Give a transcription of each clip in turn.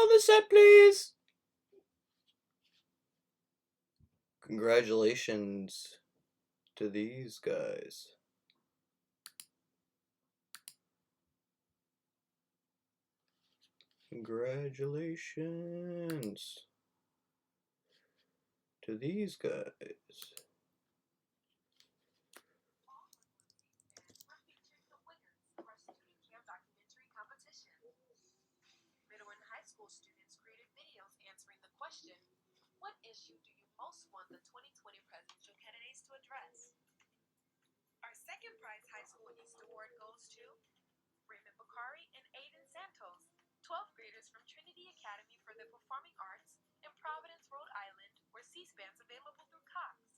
on the set, please. Congratulations to these guys. Congratulations to these guys. Students created videos answering the question, what issue do you most want the 2020 presidential candidates to address? Our second prize high school East Award goes to Raymond Bakari and Aiden Santos, 12th graders from Trinity Academy for the Performing Arts in Providence, Rhode Island, where C-SPAN's available through Cox.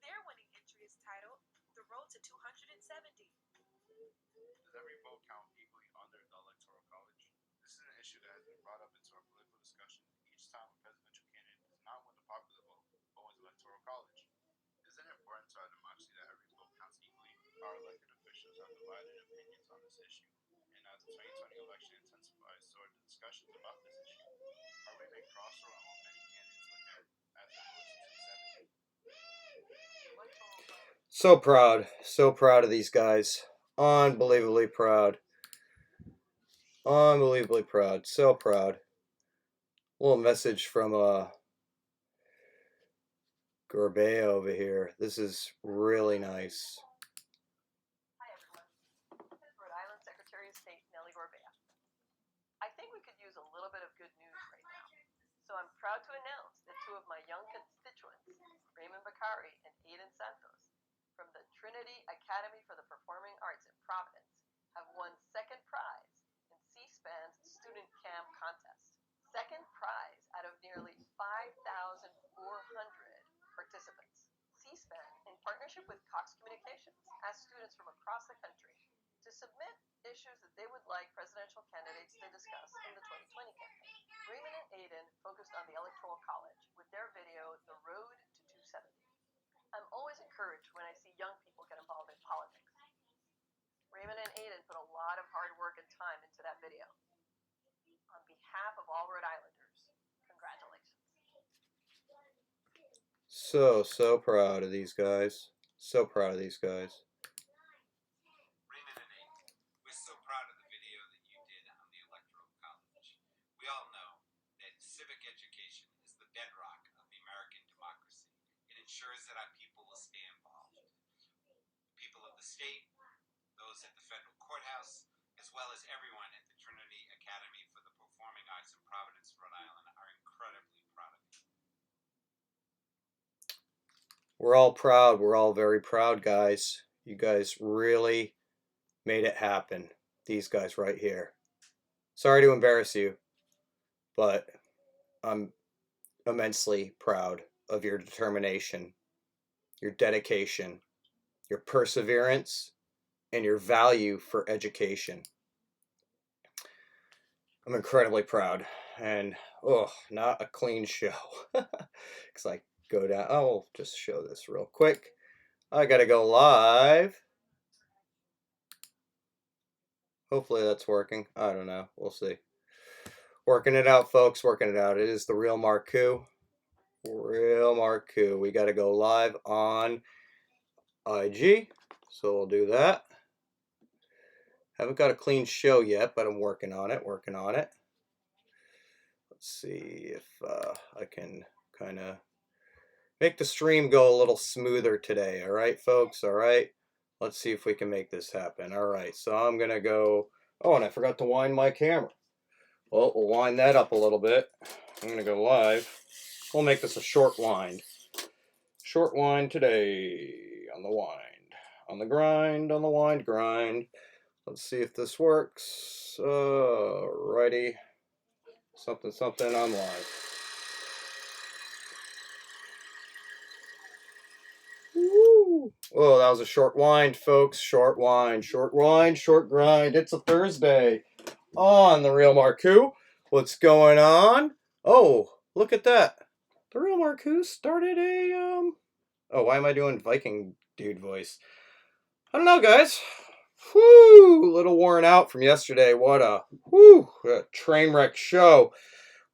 Their winning entry is titled The Road to 270. Does every vote count equally under the Electoral College? This is an issue that has been brought up into our political discussion each time a presidential candidate does not win the popular vote but wins the Electoral College. Isn't it important to our democracy that every vote counts equally? Our elected officials have divided opinions on this issue, and as the 2020 election intensifies, so are the discussions about this issue. Are we at a crossroad on what many candidates look at as the road to 270? So proud of these guys. Unbelievably proud. Unbelievably proud. So proud. A little message from Gorbea over here. This is really nice. Hi everyone, this is Rhode Island Secretary of State Nellie Gorbea. I think we could use a little bit of good news right now. So I'm proud to announce that two of my young constituents, Raymond Bakari and Aiden Santos, from the Trinity Academy for the Performing Arts in Providence, have won second prize in C-SPAN's Student Cam contest. Second prize out of nearly 5,400 participants. C-SPAN, in partnership with Cox Communications, asked students from across the country to submit issues that they would like presidential candidates to discuss in the 2020 campaign. Raymond and Aiden focused on the Electoral College with their video, The Road to 270. I'm always encouraged when I see young people get involved in politics. Raymond and Aiden put a lot of hard work and time into that video. On behalf of all Rhode Islanders, congratulations. So proud of these guys. So proud of these guys. Raymond and Aiden, we're so proud of the video that you did on the Electoral College. We all know that civic education is the bedrock of the American democracy. It ensures that our people will stay involved. People of the state, those at the federal courthouse, as well as everyone at the Trinity Academy for the Performing Arts in Providence, Rhode Island, are incredibly proud of you. We're all proud. We're all very proud, guys. You guys really made it happen. These guys right here. Sorry to embarrass you, but I'm immensely proud of your determination, your dedication, your perseverance, and your value for education. I'm incredibly proud. And, not a clean show. Because I go down. I'll just show this real quick. I gotta go live. Hopefully that's working. I don't know. We'll see. Working it out, folks. Working it out. It is the real Marcoux. Real Marcoux. We gotta go live on IG. So we'll do that. Haven't got a clean show yet, but I'm working on it. Let's see if I can kind of make the stream go a little smoother today. All right, folks. All right. Let's see if we can make this happen. All right. So I'm going to go. Oh, and I forgot to wind my camera. Well, we'll wind that up a little bit. I'm going to go live. We'll make this a short wind. Short wind today on the wind. On the grind, on the wind grind. Let's see if this works. Alrighty. Something, I'm live. Woo! Oh, that was a short wind, folks. Short wind, short grind. It's a Thursday on the Real Marcoux. What's going on? Oh, look at that. The Real Marcoux started a, Oh, why am I doing Viking dude voice? I don't know, guys. Whew, a little worn out from yesterday. What a train wreck show.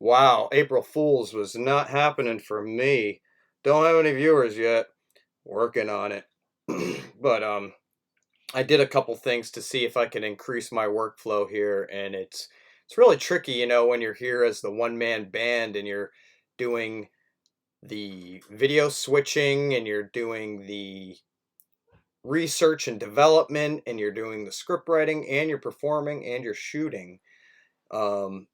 Wow, April Fools was not happening for me. Don't have any viewers yet. Working on it. But I did a couple things to see if I can increase my workflow here, and it's really tricky, when you're here as the one-man band and you're doing the video switching and you're doing the research and development and you're doing the script writing and you're performing and you're shooting. Um,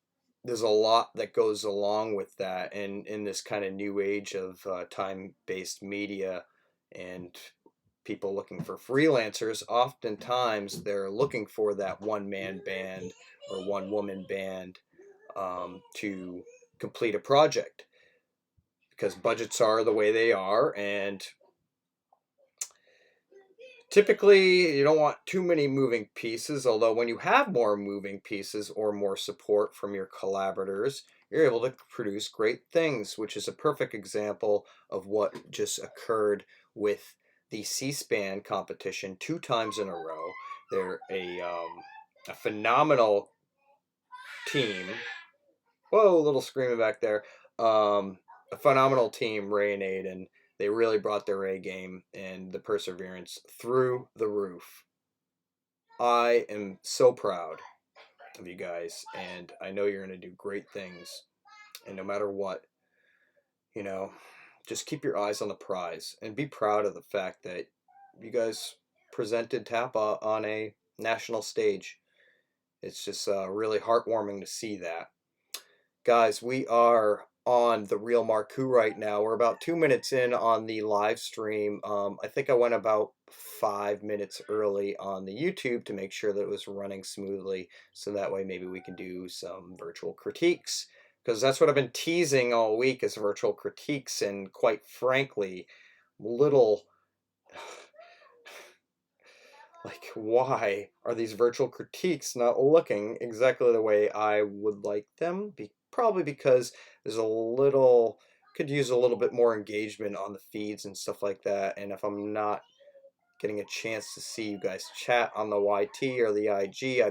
there's a lot that goes along with that, and in this kind of new age of time-based media and people looking for freelancers, oftentimes they're looking for that one-man band or one-woman band to complete a project because budgets are the way they are, and typically you don't want too many moving pieces, although when you have more moving pieces or more support from your collaborators, you're able to produce great things, which is a perfect example of what just occurred with the C-SPAN competition 2 times in a row. They're a phenomenal team. Whoa, a little screaming back there. A phenomenal team, Ray and Aiden. They really brought their A game and the perseverance through the roof. I am so proud of you guys, and I know you're going to do great things. And no matter what, just keep your eyes on the prize and be proud of the fact that you guys presented Tapa on a national stage. It's just really heartwarming to see that. Guys, we are on the Real Marcoux right now. We're about 2 minutes in on the live stream. I think I went about 5 minutes early on the YouTube to make sure that it was running smoothly, so that way maybe we can do some virtual critiques, because that's what I've been teasing all week is virtual critiques, and quite frankly, little like, why are these virtual critiques not looking exactly the way I would like them? Probably because there's could use a little bit more engagement on the feeds and stuff like that. And if I'm not getting a chance to see you guys chat on the YT or the IG, I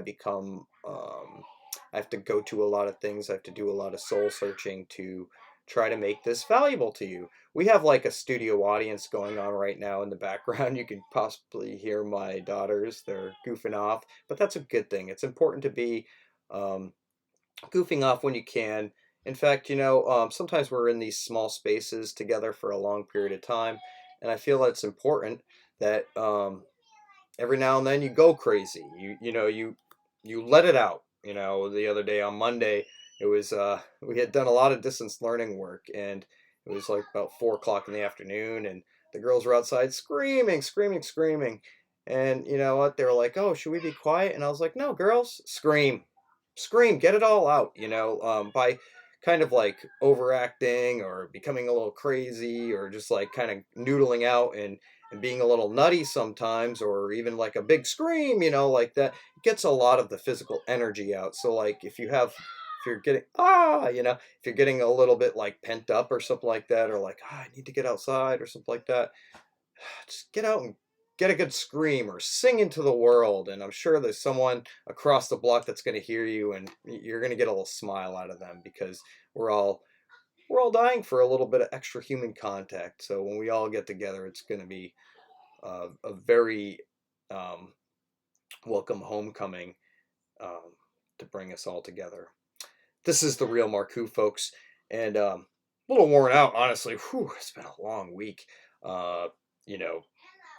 have to go to a lot of things. I have to do a lot of soul searching to try to make this valuable to you. We have like a studio audience going on right now in the background. You can possibly hear my daughters. They're goofing off, but that's a good thing. It's important to be goofing off when you can. In fact, sometimes we're in these small spaces together for a long period of time, and I feel it's important that every now and then you go crazy. You let it out. The other day on Monday, it was we had done a lot of distance learning work, and it was like about 4 o'clock in the afternoon, and the girls were outside screaming, screaming, screaming. And you know what? They were like, "Oh, should we be quiet?" And I was like, "No, girls, scream, scream, get it all out." By kind of like overacting or becoming a little crazy or just like kind of noodling out and being a little nutty sometimes, or even like a big scream, like that, it gets a lot of the physical energy out. So like if you're getting if you're getting a little bit like pent up or something like that, or like I need to get outside or something like that, just get out and get a good scream or sing into the world. And I'm sure there's someone across the block that's going to hear you, and you're going to get a little smile out of them, because we're all dying for a little bit of extra human contact. So when we all get together, it's going to be a very welcome homecoming to bring us all together. This is the Real Marcoux, folks, and a little worn out, honestly. Whew, it's been a long week,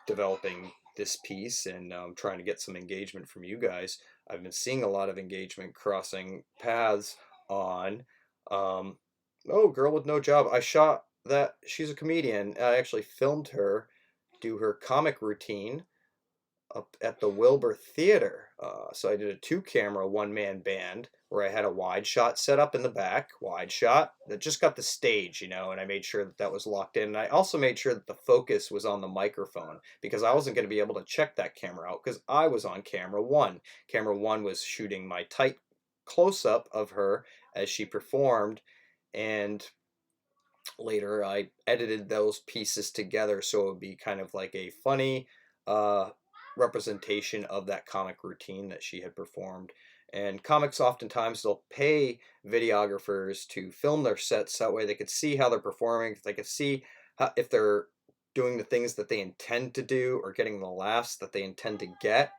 developing this piece and trying to get some engagement from you guys. I've been seeing a lot of engagement crossing paths on Girl with No Job. I shot that. She's a comedian. I actually filmed her do her comic routine up at the Wilbur Theater. So I did a 2-camera one-man band where I had a wide shot set up in the back, wide shot that just got the stage, and I made sure that was locked in. And I also made sure that the focus was on the microphone, because I wasn't going to be able to check that camera out because I was on camera 1. Camera 1 was shooting my tight close-up of her as she performed, and later I edited those pieces together so it would be kind of like a funny representation of that comic routine that she had performed. And comics oftentimes they'll pay videographers to film their sets that way they could see how they're performing, they could see how, if they're doing the things that they intend to do or getting the laughs that they intend to get.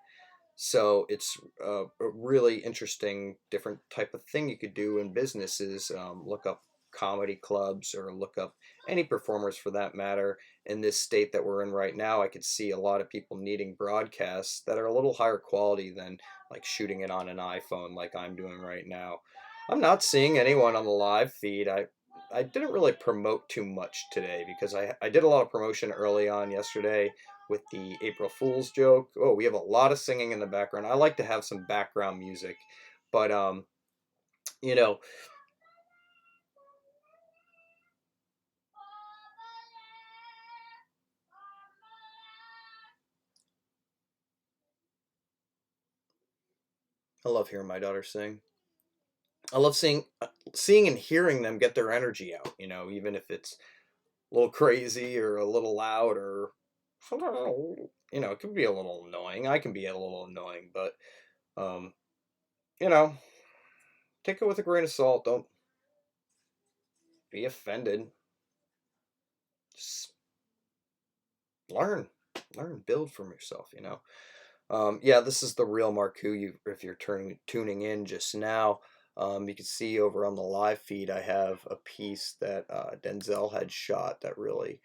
So it's a really interesting, different type of thing you could do in businesses. Look up comedy clubs or look up any performers for that matter. In this state that we're in right now, I could see a lot of people needing broadcasts that are a little higher quality than like shooting it on an iPhone like I'm doing right now. I'm not seeing anyone on the live feed. I didn't really promote too much today because I did a lot of promotion early on yesterday with the April Fool's joke. Oh, we have a lot of singing in the background. I like to have some background music, but you know, I love hearing my daughter sing. I love seeing and hearing them get their energy out. Even if it's a little crazy or a little loud or it can be a little annoying. I can be a little annoying, but um, you know, take it with a grain of salt. Don't be offended. Just learn, build from yourself. Yeah, this is the real Marcoux. If you're tuning in just now, you can see over on the live feed I have a piece that Denzel had shot that really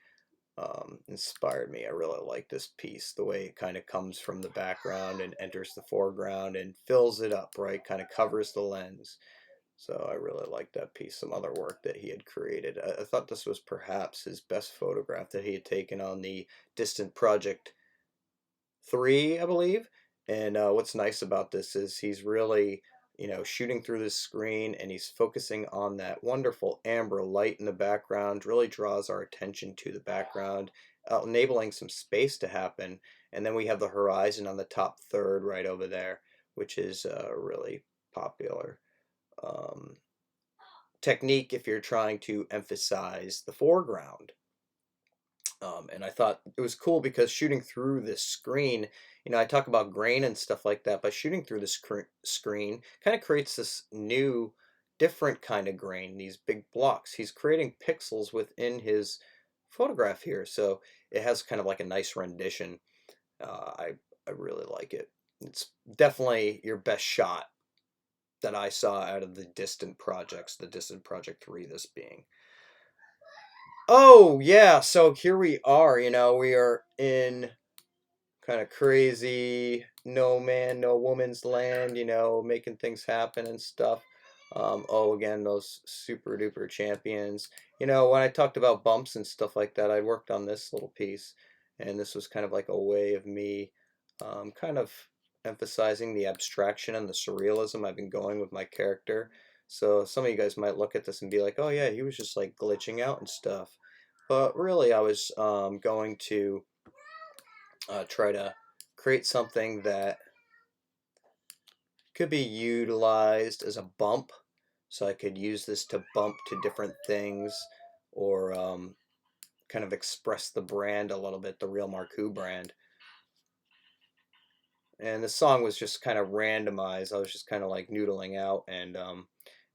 inspired me. I really like this piece, the way it kind of comes from the background and enters the foreground and fills it up, right? Kind of covers the lens. So I really like that piece. Some other work that he had created. I thought this was perhaps his best photograph that he had taken on the Distant Project 3, I believe. And what's nice about this is he's really, shooting through the screen and he's focusing on that wonderful amber light in the background, really draws our attention to the background, enabling some space to happen. And then we have the horizon on the top third right over there, which is really popular um, technique if you're trying to emphasize the foreground. And I thought it was cool because shooting through this screen, I talk about grain and stuff like that, but shooting through the screen kind of creates this new, different kind of grain, these big blocks. He's creating pixels within his photograph here, so it has kind of like a nice rendition. I really like it. It's definitely your best shot that I saw out of the Distant Projects, the Distant Project 3, this being. Oh, yeah, so here we are, we are in kind of crazy no man, no woman's land, making things happen and stuff. Oh, again, those super duper champions. When I talked about bumps and stuff like that, I worked on this little piece, and this was kind of like a way of me kind of emphasizing the abstraction and the surrealism I've been going with my character. So some of you guys might look at this and be like, oh yeah, he was just like glitching out and stuff. But really, I was going to try to create something that could be utilized as a bump. So I could use this to bump to different things or kind of express the brand a little bit, the real Marcoux brand. And the song was just kind of randomized. I was just kind of like noodling out, and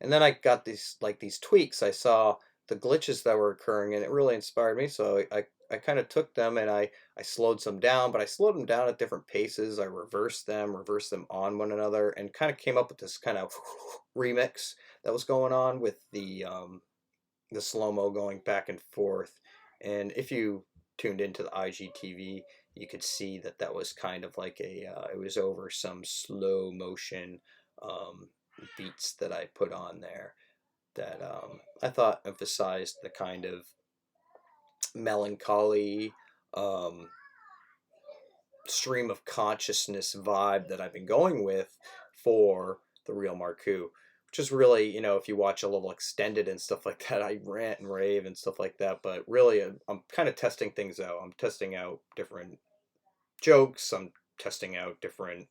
then I got these tweaks. I saw the glitches that were occurring, and it really inspired me. So I kind of took them and I slowed some down, but I slowed them down at different paces. I reversed them on one another, and kind of came up with this kind of remix that was going on with the slow-mo going back and forth. And if you tuned into the IGTV, you could see that was kind of like it was over some slow motion beats that I put on there that I thought emphasized the kind of melancholy um, stream of consciousness vibe that I've been going with for the real Marcoux, which is really, if you watch a little extended and stuff like that, I rant and rave and stuff like that. But really, I'm kind of testing things out. I'm testing out different jokes. I'm testing out different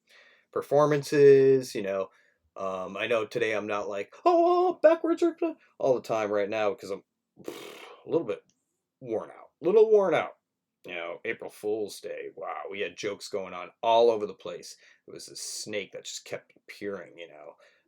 performances. I know today I'm not like, oh, backwards all the time right now because I'm a little bit worn out. April Fool's Day. Wow, we had jokes going on all over the place. It was this snake that just kept appearing.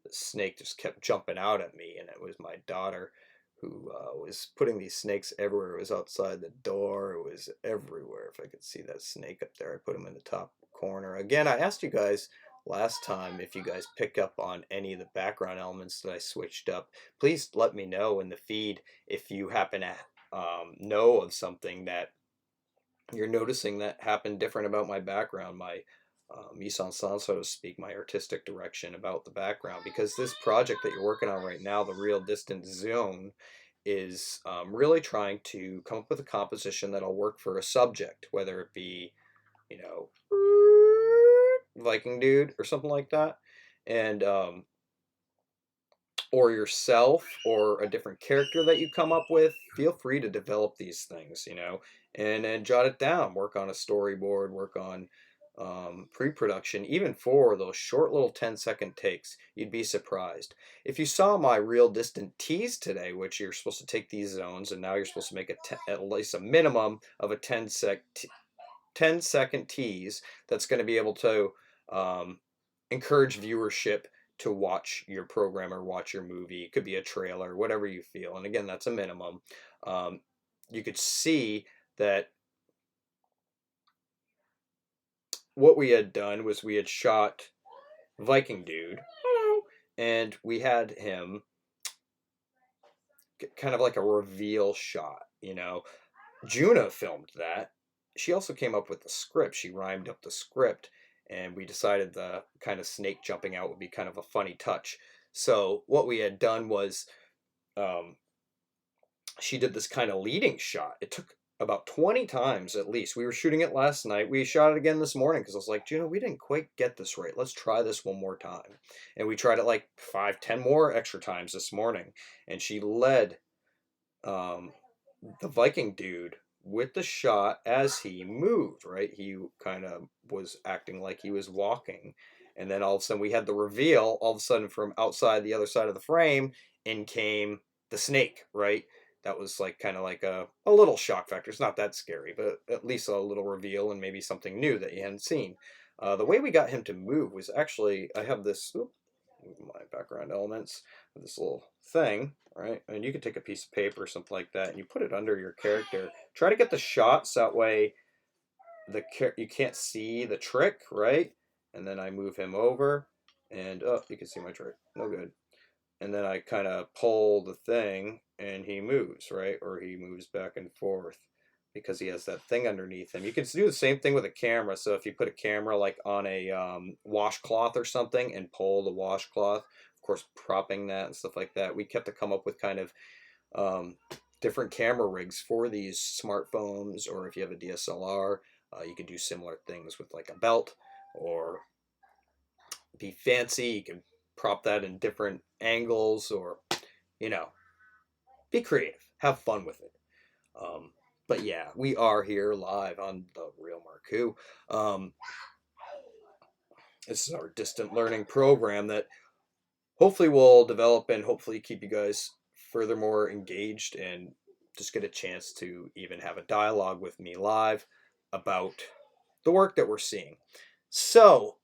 The snake just kept jumping out at me, and it was my daughter who was putting these snakes everywhere. It was outside the door. It was everywhere. If I could see that snake up there, I put him in the top corner. Again, I asked you guys last time if you guys pick up on any of the background elements that I switched up. Please let me know in the feed if you happen to know of something that you're noticing that happened different about my background, my mise en scène, so to speak, my artistic direction about the background. Because this project that you're working on right now, the Real Distant Zone, is really trying to come up with a composition that'll work for a subject, whether it be, you know, Viking dude or something like that, and or yourself or a different character that you come up with. Feel free to develop these things, and then jot it down. Work on a storyboard, work on pre-production, even for those short little 10-second takes. You'd be surprised. If you saw my Real Distant tease today, which you're supposed to take these zones and now you're supposed to make at least a minimum of a 10-second tease that's going to be able to encourage viewership to watch your program or watch your movie. It could be a trailer, whatever you feel. And again, that's a minimum. You could see that what we had done was we had shot Viking Dude, and we had him kind of like a reveal shot. Juna filmed that. She also came up with the script. She rhymed up the script, and we decided the kind of snake jumping out would be kind of a funny touch. So what we had done was she did this kind of leading shot. It took about 20 times at least. We were shooting it last night. We shot it again this morning because I was like, we didn't quite get this right. Let's try this one more time. And we tried it like 5-10 more extra times this morning. And she led the Viking dude with the shot as he moved, right? He kind of was acting like he was walking. And then all of a sudden we had the reveal. All of a sudden from outside the other side of the frame, in came the snake, right? That was like kind of like a little shock factor. It's not that scary, but at least a little reveal and maybe something new that you hadn't seen. The way we got him to move was actually, I have this, my background elements, this little thing, right? And you could take a piece of paper or something like that and you put it under your character. Try to get the shots that way you can't see the trick, right? And then I move him over and, oh, you can see my trick. No good. And then I kind of pull the thing and he moves, right? Or he moves back and forth because he has that thing underneath him. You can do the same thing with a camera. So if you put a camera like on a washcloth or something and pull the washcloth, of course, propping that and stuff like that, we kept to come up with kind of different camera rigs for these smartphones, or if you have a DSLR, you can do similar things with like a belt, or be fancy. You can prop that in different angles, or be creative, have fun with it. But yeah, we are here live on the Real Marcoux. This is our distant learning program that hopefully will develop and hopefully keep you guys furthermore engaged and just get a chance to even have a dialogue with me live about the work that we're seeing. So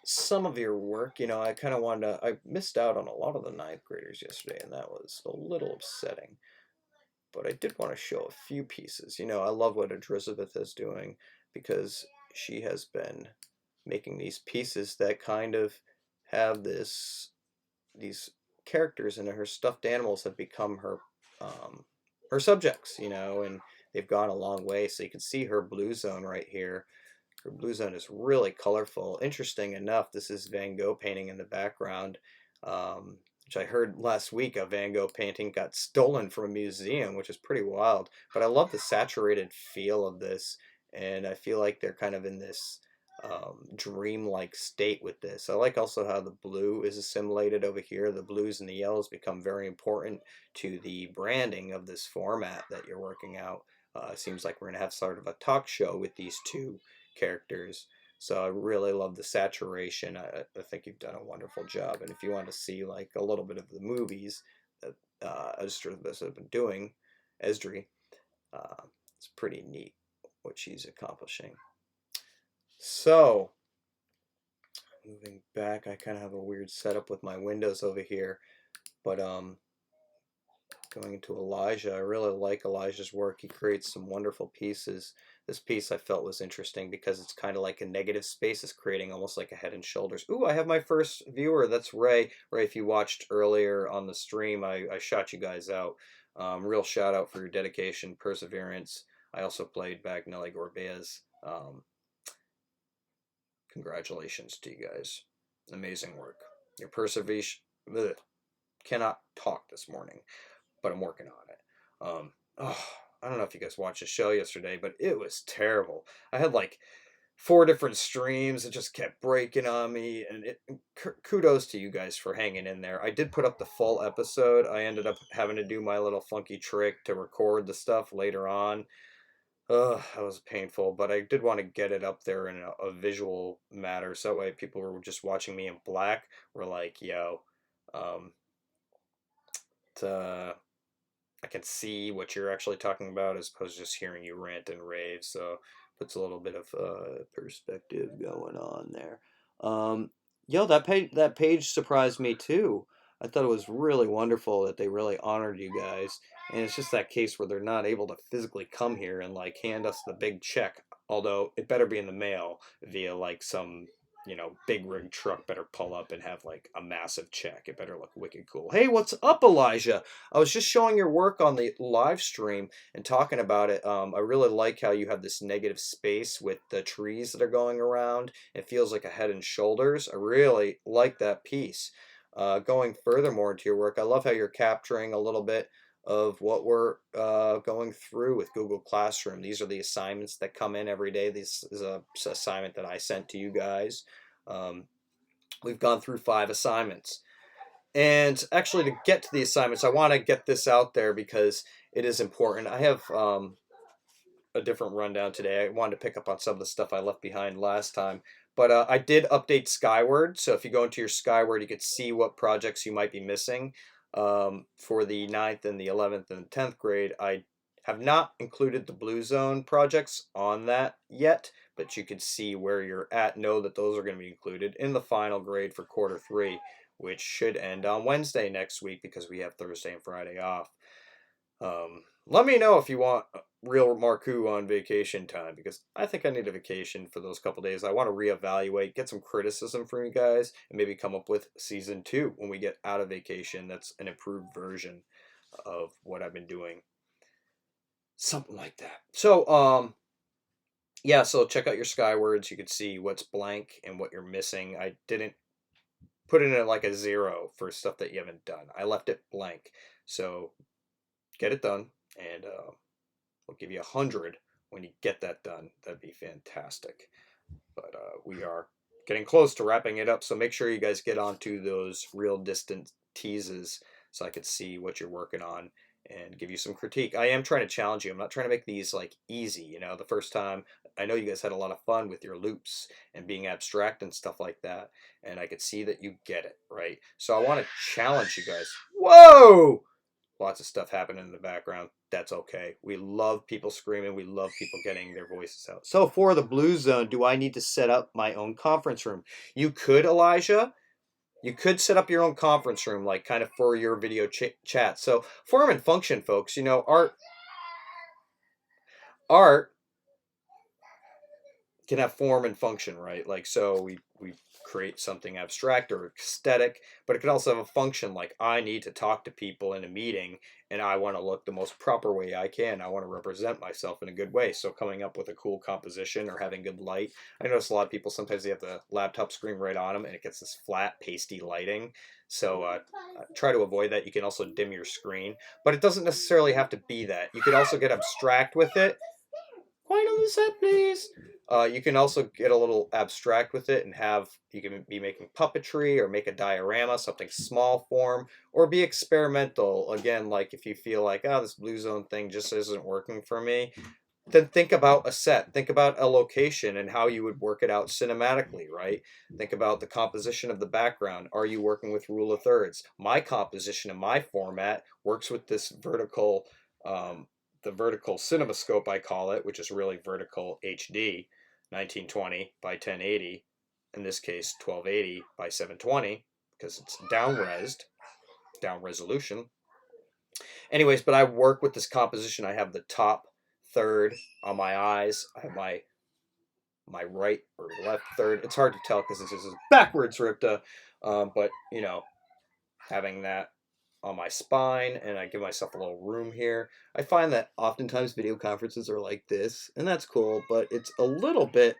some of your work, I kind of wanted to, I missed out on a lot of the 9th graders yesterday, and that was a little upsetting. But I did want to show a few pieces. I love what Elizabeth is doing, because she has been making these pieces that kind of have these characters, and her stuffed animals have become her subjects, and they've gone a long way. So you can see her blue zone right here. Her blue zone is really colorful. Interesting enough, this is Van Gogh painting in the background, which I heard last week a Van Gogh painting got stolen from a museum, which is pretty wild. But I love the saturated feel of this, and I feel like they're kind of in this dreamlike state with this. I like also how the blue is assimilated over here. The blues and the yellows become very important to the branding of this format that you're working out. Seems like we're going to have sort of a talk show with these two characters. So I really love the saturation. I think you've done a wonderful job. And if you want to see like a little bit of the movies that Esdras have been doing, Esdri, it's pretty neat. what she's accomplishing. So, moving back, I kind of have a weird setup with my windows over here, but going into Elijah, I really like Elijah's work. He creates some wonderful pieces. This piece I felt was interesting because it's kind of like a negative space. It's creating almost like a head and shoulders. Ooh, I have my first viewer. That's Ray. Ray, if you watched earlier on the stream, I shot you guys out. Real shout out for your dedication, perseverance. I also played Bagnelli Gorbez. Congratulations to you guys. Amazing work. Your perseverance. Cannot talk this morning, but I'm working on it. I don't know if you guys watched the show yesterday, but it was terrible. I had like 4 different streams. It just kept breaking on me, and kudos to you guys for hanging in there. I did put up the full episode. I ended up having to do my little funky trick to record the stuff later on. That was painful, but I did want to get it up there in a visual matter, so that way people who were just watching me in black were like, yo, I can see what you're actually talking about as opposed to just hearing you rant and rave, so puts a little bit of perspective going on there. Yo, that page surprised me too. I thought it was really wonderful that they really honored you guys. And it's just that case where they're not able to physically come here and like hand us the big check. Although it better be in the mail via like some, big rig truck better pull up and have like a massive check. It better look wicked cool. Hey, what's up, Elijah? I was just showing your work on the live stream and talking about it. I really like how you have this negative space with the trees that are going around. It feels like a head and shoulders. I really like that piece. Going furthermore into your work, I love how you're capturing a little bit of what we're going through with Google Classroom. These are the assignments that come in every day. This is a assignment that I sent to you guys. We've gone through 5 assignments. And actually, to get to the assignments, I want to get this out there because it is important. I have a different rundown today. I wanted to pick up on some of the stuff I left behind last time. But I did update Skyward, so if you go into your Skyward, you could see what projects you might be missing. For the 9th and the 11th and 10th grade, I have not included the Blue Zone projects on that yet, but you can see where you're at. Know that those are going to be included in the final grade for quarter 3, which should end on Wednesday next week because we have Thursday and Friday off. Let me know if you want real Marcoux on vacation time, because I think I need a vacation for those couple days. I want to reevaluate, get some criticism from you guys, and maybe come up with season 2 when we get out of vacation. That's an improved version of what I've been doing. Something like that. So, yeah, so check out your Skywards. You can see what's blank and what you're missing. I didn't put it in like a 0 for stuff that you haven't done. I left it blank. So get it done, and we'll give you 100 when you get that done. That'd be fantastic. But we are getting close to wrapping it up, so make sure you guys get onto those real distant teases so I could see what you're working on and give you some critique. I am trying to challenge you. I'm not trying to make these like easy. The first time, I know you guys had a lot of fun with your loops and being abstract and stuff like that, and I could see that you get it, right? So I want to challenge you guys. Whoa! Lots of stuff happening in the background. That's okay. We love people screaming. We love people getting their voices out. So for the Blue Zone, do I need to set up my own conference room? You could, Elijah. You could set up your own conference room, like kind of for your video chat. So form and function, folks. Art can have form and function, right? Like, so we create something abstract or aesthetic, but it can also have a function, like I need to talk to people in a meeting and I want to look the most proper way I can. I want to represent myself in a good way. So coming up with a cool composition or having good light. I notice a lot of people, sometimes they have the laptop screen right on them and it gets this flat, pasty lighting. So try to avoid that. You can also dim your screen, but it doesn't necessarily have to be that. You can also get abstract with it. Quiet on the set, please. You can also get a little abstract with it and you can be making puppetry or make a diorama, something small form, or be experimental. Again, like if you feel like, this Blue Zone thing just isn't working for me, then think about a set. Think about a location and how you would work it out cinematically, right? Think about the composition of the background. Are you working with rule of thirds? My composition and my format works with this vertical the vertical cinemascope, I call it, which is really vertical HD, 1920 by 1080, in this case 1280 by 720, because it's down resolution. Anyways, but I work with this composition. I have the top third on my eyes. I have my right or left third. It's hard to tell because this is backwards, Ripta. But having that on my spine, and I give myself a little room here. I find that oftentimes video conferences are like this, and that's cool, but it's a little bit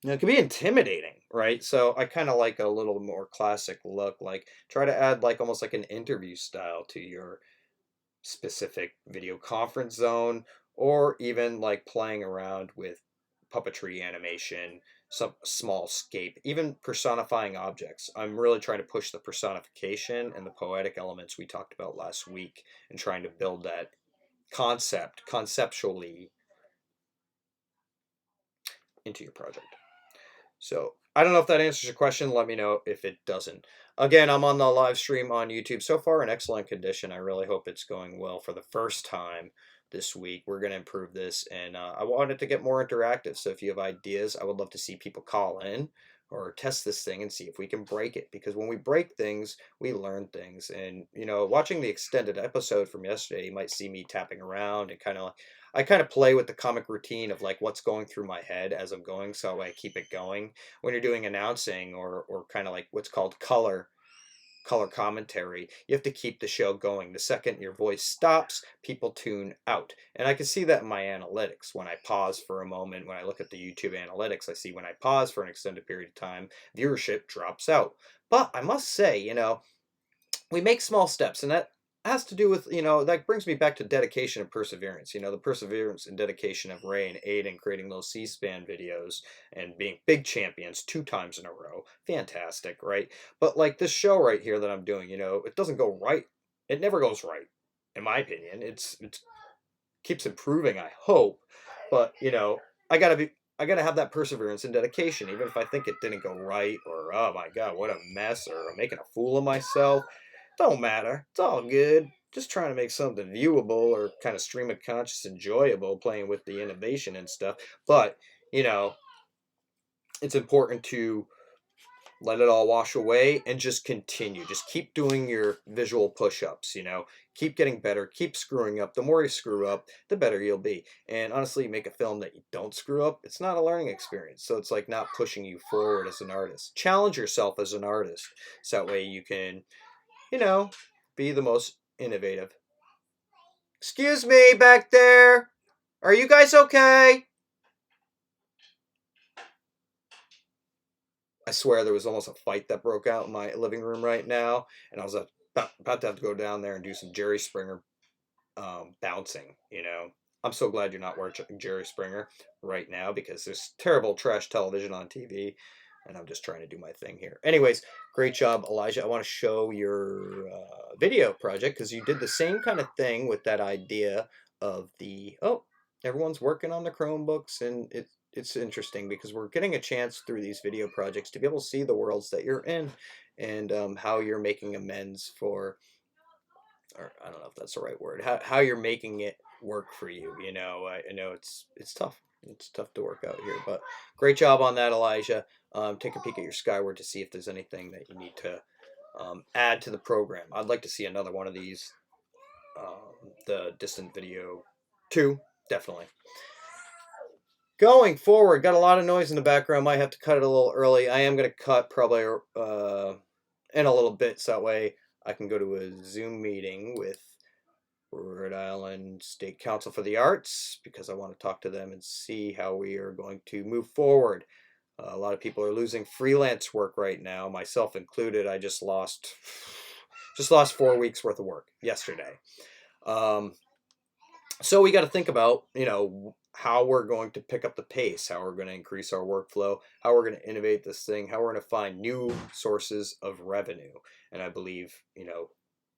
it can be intimidating, right? So I kind of like a little more classic look, like try to add like almost like an interview style to your specific video conference zone, or even like playing around with puppetry animation, some small scape, even personifying objects. I'm really trying to push the personification and the poetic elements we talked about last week, and trying to build that conceptually into your project. So I don't know if that answers your question. Let me know if it doesn't. Again, I'm on the live stream on YouTube. So far in excellent condition. I really hope it's going well for the first time this week. We're going to improve this, and I wanted to get more interactive. So if you have ideas, I would love to see people call in or test this thing and see if we can break it. Because when we break things, we learn things. And, watching the extended episode from yesterday, you might see me tapping around and I kind of play with the comic routine of like what's going through my head as I'm going, so I keep it going. When you're doing announcing or kind of like what's called color commentary, you have to keep the show going. The second your voice stops, people tune out. And I can see that in my analytics. When I pause for a moment, when I look at the YouTube analytics, I see when I pause for an extended period of time, viewership drops out. But I must say, we make small steps, and that has to do with, that brings me back to dedication and perseverance. The perseverance and dedication of Ray and Aiden creating those C-SPAN videos and being big champions 2 times in a row. Fantastic, right? But like this show right here that I'm doing, it doesn't go right. It never goes right, in my opinion. It keeps improving, I hope. But, I gotta have that perseverance and dedication, even if I think it didn't go right, or oh my god, what a mess, or I'm making a fool of myself. Don't matter. It's all good. Just trying to make something viewable or kind of stream of conscious enjoyable, playing with the innovation and stuff. But, it's important to let it all wash away and just continue. Just keep doing your visual push-ups, keep getting better, keep screwing up. The more you screw up, the better you'll be. And honestly, you make a film that you don't screw up, it's not a learning experience. So it's like not pushing you forward as an artist. Challenge yourself as an artist, so that way you can be the most innovative. Excuse me back there. Are you guys okay? I swear there was almost a fight that broke out in my living room right now, and I was about to have to go down there and do some Jerry Springer bouncing. I'm so glad you're not watching Jerry Springer right now, because there's terrible trash television on TV, and I'm just trying to do my thing here. Anyways, great job, Elijah. I want to show your video project, because you did the same kind of thing with that idea of everyone's working on the Chromebooks, and it's interesting because we're getting a chance through these video projects to be able to see the worlds that you're in, and how you're making amends for, or I don't know if that's the right word, how you're making it work for you. I know it's tough. It's tough to work out here, but great job on that, Elijah. Take a peek at your Skyward to see if there's anything that you need to add to the program. I'd like to see another one of these, the Distant Video 2, definitely. Going forward, got a lot of noise in the background. Might have to cut it a little early. I am going to cut probably in a little bit, so that way I can go to a Zoom meeting with Rhode Island State Council for the Arts, because I want to talk to them and see how we are going to move forward. A lot of people are losing freelance work right now, myself included. I just lost 4 weeks worth of work yesterday. So we got to think about, how we're going to pick up the pace, how we're going to increase our workflow, how we're going to innovate this thing, how we're going to find new sources of revenue. And I believe,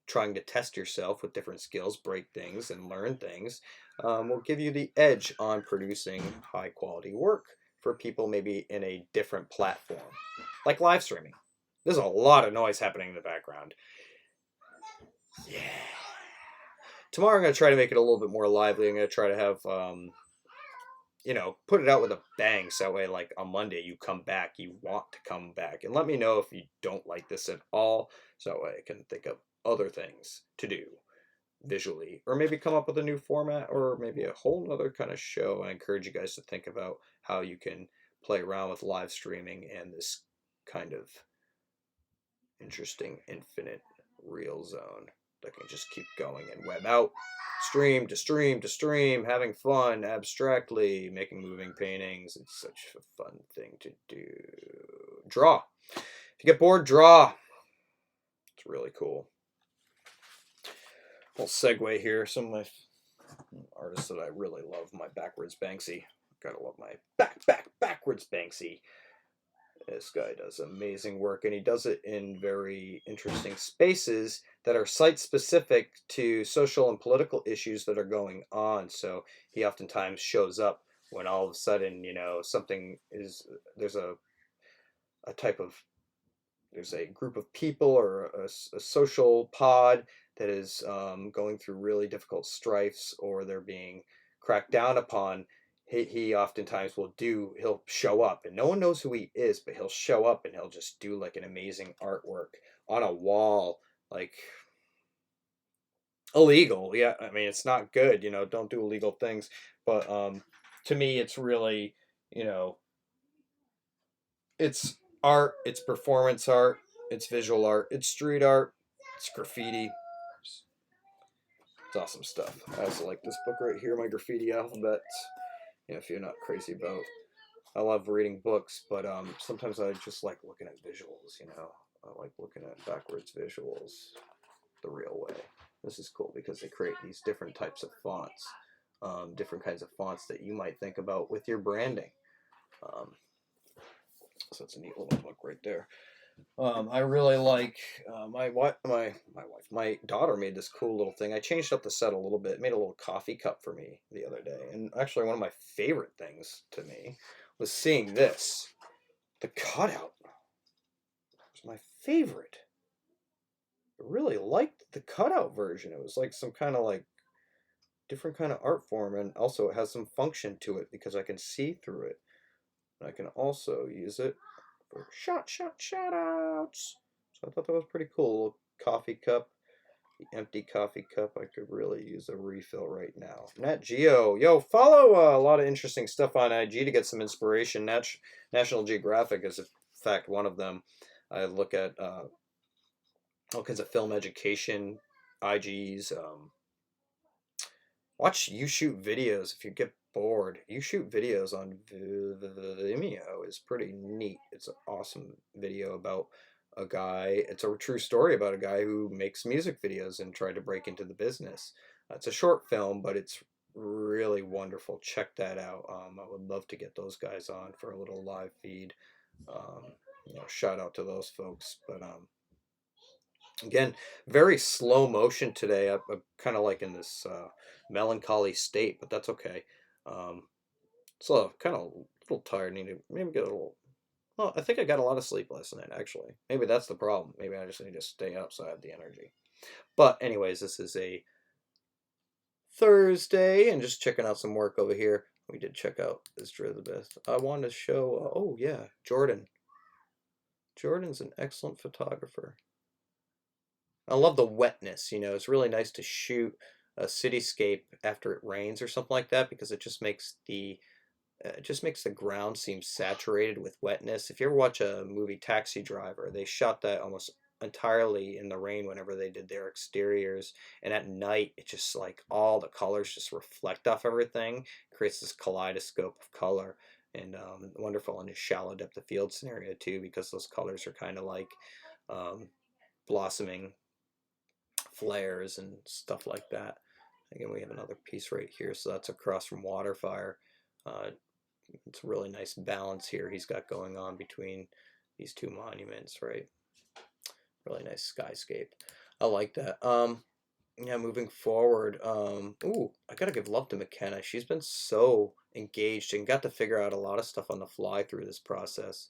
trying to test yourself with different skills, break things, and learn things will give you the edge on producing high quality work for people maybe in a different platform, like live streaming. There's a lot of noise happening in the background. Yeah. Tomorrow I'm going to try to make it a little bit more lively. I'm going to try to have, put it out with a bang. So that way, like on Monday, you come back, you want to come back. And let me know if you don't like this at all. So that way I can think of other things to do visually. Or maybe come up with a new format or maybe a whole other kind of show. I encourage you guys to think about how you can play around with live streaming and this kind of interesting infinite real zone that can just keep going and web out, stream to stream to stream, having fun abstractly, making moving paintings. It's such a fun thing to do. Draw. If you get bored, draw. It's really cool. Little segue here. Some of my artists that I really love, my backwards Banksy. Gotta love my backwards Banksy. This guy does amazing work, and he does it in very interesting spaces that are site-specific to social and political issues that are going on. So he oftentimes shows up when all of a sudden, something is, there's a group of people or a social pod that is going through really difficult strifes, or they're being cracked down upon. He oftentimes he'll show up and no one knows who he is, but he'll show up and he'll just do like an amazing artwork on a wall, like illegal. Yeah, I mean, it's not good, don't do illegal things. But to me, it's really, it's art, it's performance art, it's visual art, it's street art, it's graffiti. It's awesome stuff. I also like this book right here, My Graffiti Alphabet. If you're not crazy about, I love reading books, but sometimes I just like looking at visuals. I like looking at backwards visuals the real way. This is cool because they create these different types of fonts, different kinds of fonts that you might think about with your branding. So it's a neat little book right there. I really like my daughter made this cool little thing. I changed up the set a little bit, made a little coffee cup for me the other day. And actually one of my favorite things to me was seeing this. The cutout was my favorite. I really liked the cutout version. It was like some kind of like different kind of art form, and also it has some function to it because I can see through it. And I can also use it for shout outs. So I thought that was pretty cool. A little coffee cup, the empty coffee cup. I could really use a refill right now. Nat Geo, yo, follow a lot of interesting stuff on IG to get some inspiration. National Geographic is in fact one of them. I look at all kinds of film education IGs. Watch You Shoot videos if you get bored. You Shoot videos on Vimeo is pretty neat. It's an awesome video about a guy. It's a true story about a guy who makes music videos and tried to break into the business. It's a short film, but it's really wonderful. Check that out. I would love to get those guys on for a little live feed. Shout out to those folks. But again, very slow motion today. I'm kind of like in this melancholy state, but that's okay. So kind of a little tired. Need to maybe get a little. Well, I think I got a lot of sleep last night. Actually, maybe that's the problem. Maybe I just need to stay up so I have the energy. But anyways, this is a Thursday, and just checking out some work over here. We did check out this Drew the Best. I wanted to show. Oh yeah, Jordan. Jordan's an excellent photographer. I love the wetness. It's really nice to shoot a cityscape after it rains or something like that because it just makes the ground seem saturated with wetness. If you ever watch a movie Taxi Driver, they shot that almost entirely in the rain whenever they did their exteriors, and at night it just like all the colors just reflect off everything, creates this kaleidoscope of color, and wonderful in a shallow depth of field scenario too, because those colors are kind of like blossoming flares and stuff like that. Again, we have another piece right here, so that's across from Waterfire. It's a really nice balance here he's got going on between these two monuments, right? Really nice skyscape. I like that. Yeah, moving forward. Ooh, I gotta give love to McKenna. She's been so engaged and got to figure out a lot of stuff on the fly through this process.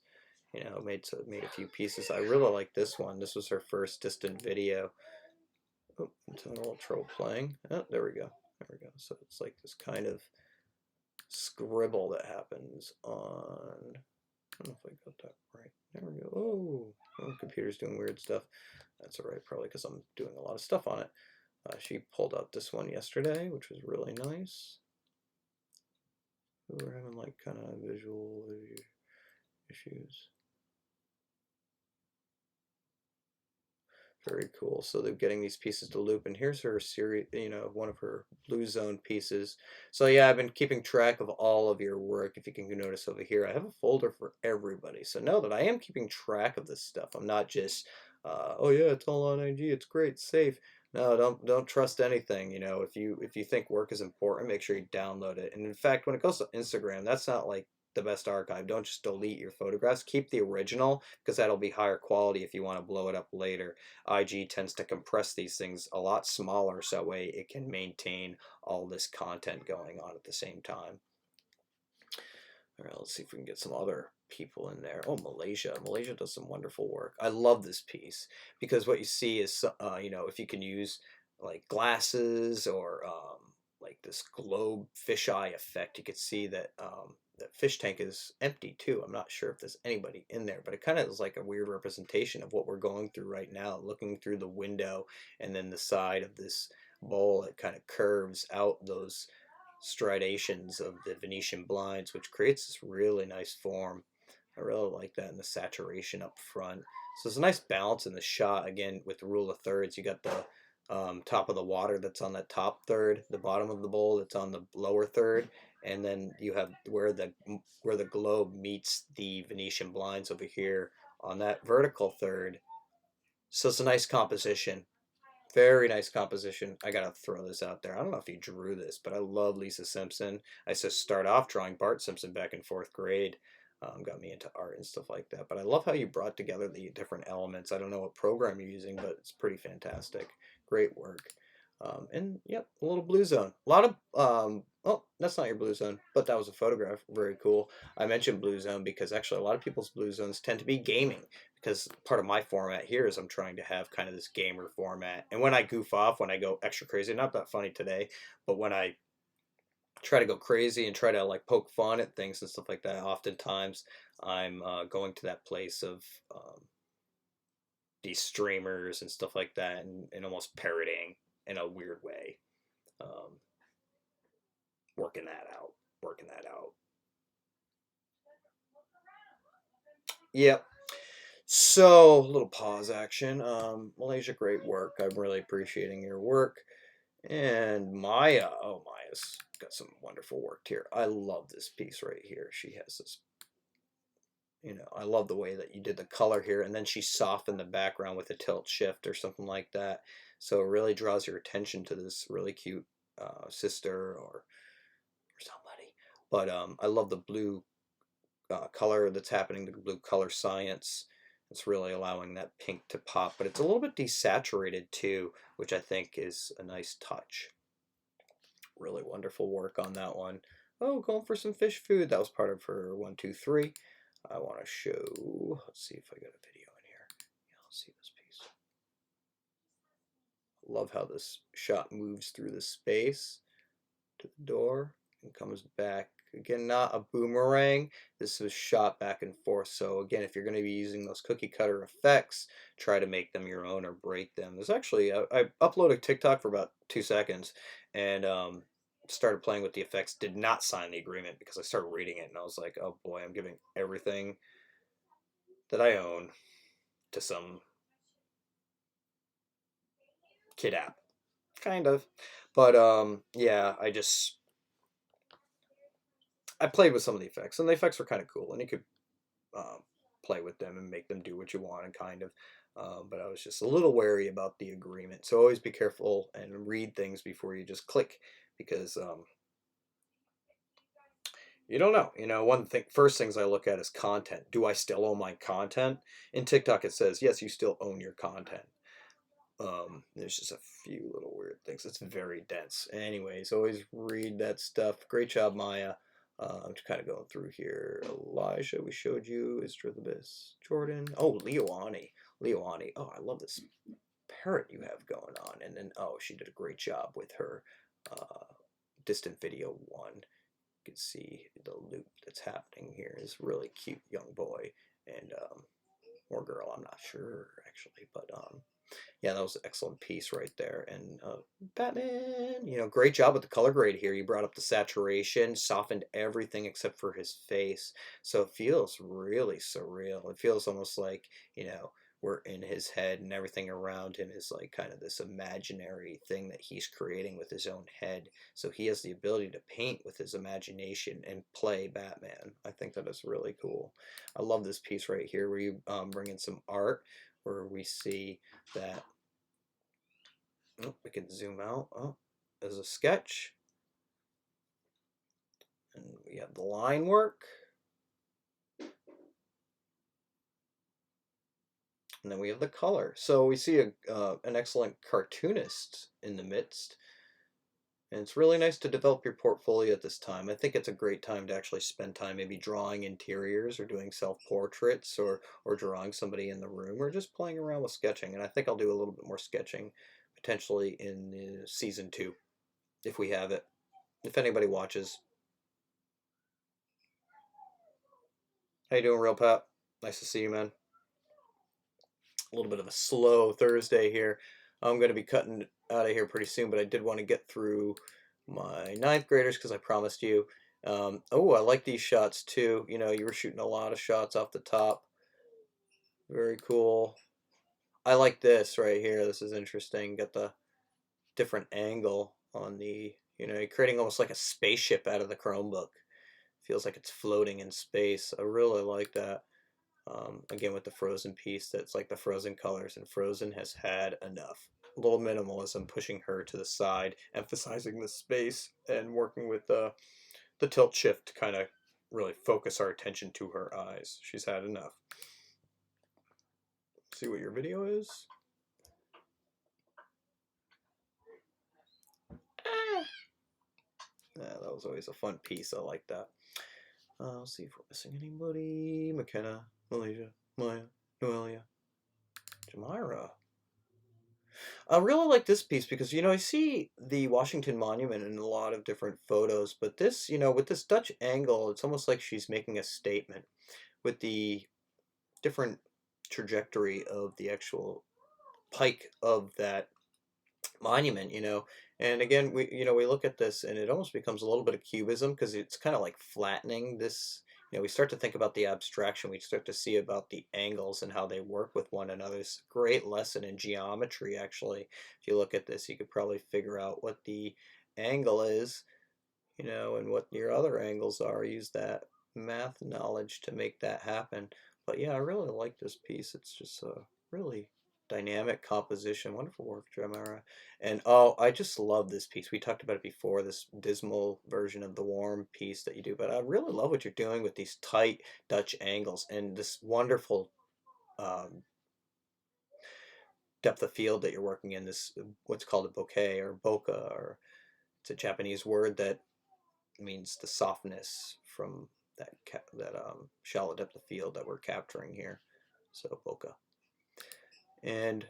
Made a few pieces. I really like this one. This was her first distant video. Oh, I'm having a little trouble playing. Oh, there we go. There we go. So it's like this kind of scribble that happens on. I don't know if I got that right. There we go. Oh, computer's doing weird stuff. That's all right, probably because I'm doing a lot of stuff on it. She pulled out this one yesterday, which was really nice. We were having like kind of visual issues. Very cool. So they're getting these pieces to loop, and here's her series, one of her blue zone pieces. So yeah, I've been keeping track of all of your work. If you can notice over here, I have a folder for everybody. So know that I am keeping track of this stuff. I'm not just, oh yeah, it's all on IG, it's great, it's safe. No, don't trust anything. If you think work is important, make sure you download it. And in fact, when it goes to Instagram, that's not like the best archive. Don't just delete your photographs. Keep the original because that'll be higher quality if you want to blow it up later. IG tends to compress these things a lot smaller so that way it can maintain all this content going on at the same time. All right, let's see if we can get some other people in there. Oh, Malaysia. Malaysia does some wonderful work. I love this piece because what you see is, if you can use like glasses or like this globe fisheye effect, you could see that the fish tank is empty too. I'm not sure if there's anybody in there, but it kind of is like a weird representation of what we're going through right now, looking through the window and then the side of this bowl, it kind of curves out those striations of the Venetian blinds, which creates this really nice form. I really like that, in the saturation up front. So there's a nice balance in the shot. Again, with the rule of thirds, you got the top of the water that's on the top third, the bottom of the bowl that's on the lower third, and then you have where the globe meets the Venetian blinds over here on that vertical third. So it's a nice composition. Very nice composition. I gotta throw this out there. I don't know if you drew this, but I love Lisa Simpson. I used to start off drawing Bart Simpson back in 4th grade. Got me into art and stuff like that. But I love how you brought together the different elements. I don't know what program you're using, but it's pretty fantastic. Great work. And yep, a little blue zone. A lot of oh, that's not your blue zone, but that was a photograph. Very cool. I mentioned blue zone because actually a lot of people's blue zones tend to be gaming, because part of my format here is I'm trying to have kind of this gamer format. And when I goof off, when I go extra crazy, not that funny today, but when I try to go crazy and try to like poke fun at things and stuff like that, oftentimes I'm going to that place of these streamers and stuff like that, and almost parroting in a weird way. Um, working that out. Working that out. Yep. So, a little pause action. Malaysia, great work. I'm really appreciating your work. And Maya, oh, Maya's got some wonderful work here. I love this piece right here. She has this, I love the way that you did the color here, and then she softened the background with a tilt shift or something like that. So it really draws your attention to this really cute sister or somebody. But I love the blue color that's happening, the blue color science. It's really allowing that pink to pop, but it's a little bit desaturated too, which I think is a nice touch. Really wonderful work on that one. Oh, going for some fish food. That was part of her 1, 2, 3. I want to show, let's see if I got a video in here. Yeah, let's see this piece. Love how this shot moves through the space to the door and comes back. Again, not a boomerang. This was shot back and forth. So again, if you're going to be using those cookie cutter effects, try to make them your own or break them. There's actually, I uploaded TikTok for about 2 seconds and started playing with the effects. Did not sign the agreement because I started reading it and I was like, oh boy, I'm giving everything that I own to some kid app. Kind of. But yeah, I played with some of the effects, and the effects were kind of cool, and you could play with them and make them do what you want, and kind of. But I was just a little wary about the agreement, so always be careful and read things before you just click, because you don't know. First things I look at is content. Do I still own my content? In TikTok, it says yes, you still own your content. There's just a few little weird things. It's very dense. Anyways, always read that stuff. Great job, Maya. I'm just kind of going through here. Elijah, we showed you. Is the best. Jordan. Oh, Leoani. Leoani. Oh, I love this parrot you have going on. And then, oh, she did a great job with her distant video one. You can see the loop that's happening here is really cute young boy and or girl, I'm not sure actually, but yeah, that was an excellent piece right there. And Batman, you know, great job with the color grade here. You brought up the saturation, softened everything except for his face. So it feels really surreal. It feels almost like, you know, we're in his head and everything around him is like kind of this imaginary thing that he's creating with his own head. So he has the ability to paint with his imagination and play Batman. I think that is really cool. I love this piece right here where you bring in some art where we see that, oh, we can zoom out, oh, as a sketch, and we have the line work, and then we have the color. So we see an excellent cartoonist in the midst, and it's really nice to develop your portfolio at this time. I think it's a great time to actually spend time maybe drawing interiors or doing self-portraits or drawing somebody in the room or just playing around with sketching. And I think I'll do a little bit more sketching potentially in season 2 if we have it, if anybody watches. How you doing, Real Pat? Nice to see you, man. A little bit of a slow Thursday here. I'm going to be cutting out of here pretty soon, but I did want to get through my 9th graders because I promised you. Oh, I like these shots too. You know, you were shooting a lot of shots off the top. Very cool. I like this right here. This is interesting. Got the different angle on the, you know, you're creating almost like a spaceship out of the Chromebook. Feels like it's floating in space. I really like that. Again, with the Frozen piece, that's like the Frozen colors, and Frozen has had enough. A little minimalism, pushing her to the side, emphasizing the space, and working with the tilt shift to kind of really focus our attention to her eyes. She's had enough. See what your video is? Yeah, that was always a fun piece. I like that. Let's see if we're missing anybody. McKenna, Malaysia, Maya, Noelia, Jamira. I really like this piece because, you know, I see the Washington Monument in a lot of different photos, but this, you know, with this Dutch angle, it's almost like she's making a statement with the different trajectory of the actual pike of that monument, you know. And again, we look at this and it almost becomes a little bit of cubism because it's kind of like flattening this. You know, we start to think about the abstraction. We start to see about the angles and how they work with one another. It's a great lesson in geometry, actually. If you look at this, you could probably figure out what the angle is, you know, and what your other angles are. Use that math knowledge to make that happen. But yeah, I really like this piece. It's just a really dynamic composition. Wonderful work, Jamara. And oh, I just love this piece. We talked about it before, this dismal version of the warm piece that you do. But I really love what you're doing with these tight Dutch angles and this wonderful depth of field that you're working in. This, what's called a bokeh or bokeh, or it's a Japanese word that means the softness from that shallow depth of field that we're capturing here. So bokeh. And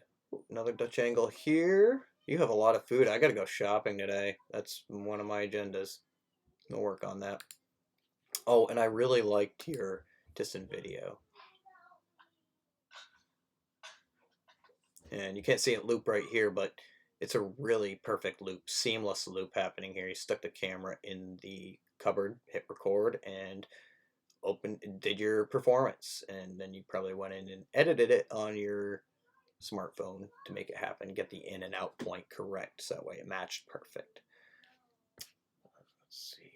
another Dutch angle here. You have a lot of food. I gotta go shopping today. That's one of my agendas. I'll work on that. Oh, and I really liked your distant video. And you can't see it loop right here, but it's a really perfect loop, seamless loop happening here. You stuck the camera in the cupboard, hit record, and did your performance. And then you probably went in and edited it on your smartphone to make it happen, get the in and out point correct, so that way it matched perfect. Let's see.